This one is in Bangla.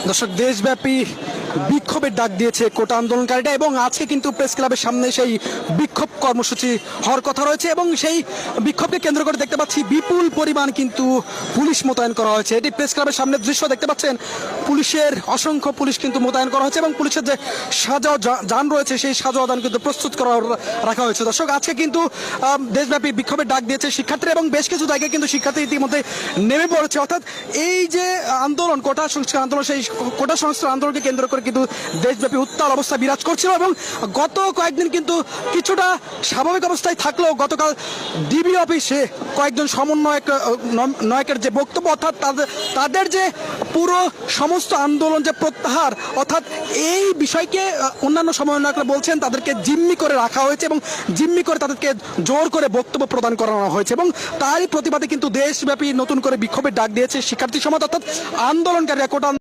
দর্শক, দেশব্যাপী বিক্ষোভের ডাক দিয়েছে কোটা আন্দোলনকারীরা এবং আজকে কিন্তু প্রেস ক্লাবের সামনে সেই বিক্ষোভ কর্মসূচি হওয়ার কথা রয়েছে এবং সেই বিক্ষোভকে কেন্দ্র করে দেখতে পাচ্ছি বিপুল পরিমাণ কিন্তু পুলিশ মোতায়েন করা হয়েছে। এটি প্রেস ক্লাবের সামনের দৃশ্য দেখতে পাচ্ছেন, পুলিশের অসংখ্য পুলিশ কিন্তু মোতায়েন করা হয়েছে এবং পুলিশের যে সাজাও যান রয়েছে সেই সাজাও যান কিন্তু প্রস্তুত করা রাখা হয়েছে। দর্শক, আজকে কিন্তু দেশব্যাপী বিক্ষোভের ডাক দিয়েছে শিক্ষার্থীরা এবং বেশ কিছু জায়গায় কিন্তু শিক্ষার্থী ইতিমধ্যে নেমে পড়েছে। অর্থাৎ এই যে আন্দোলন, কোটা সংস্কার আন্দোলন, সেই কোটা সংস্কার আন্দোলনকে কেন্দ্র করে কিন্তু দেশব্যাপী উত্তাল অবস্থা বিরাজ করছিল এবং গত কয়েকদিন কিন্তু কিছুটা স্বাভাবিক অবস্থায় থাকলেও গতকাল ডিবি অফিসে কয়েকজন সমন্বয়কের যে বক্তব্য, অর্থাৎ তাদের যে পুরো সমস্ত আন্দোলন যে প্রত্যাহার, অর্থাৎ এই বিষয়কে অন্যান্য সমন্বয়করা বলছেন তাদেরকে জিম্মি করে রাখা হয়েছে এবং জিম্মি করে তাদেরকে জোর করে বক্তব্য প্রদান করানো হয়েছে এবং তারই প্রতিবাদে কিন্তু দেশব্যাপী নতুন করে বিক্ষোভের ডাক দিয়েছে শিক্ষার্থী সমাজ, অর্থাৎ আন্দোলনকারীরা কোটা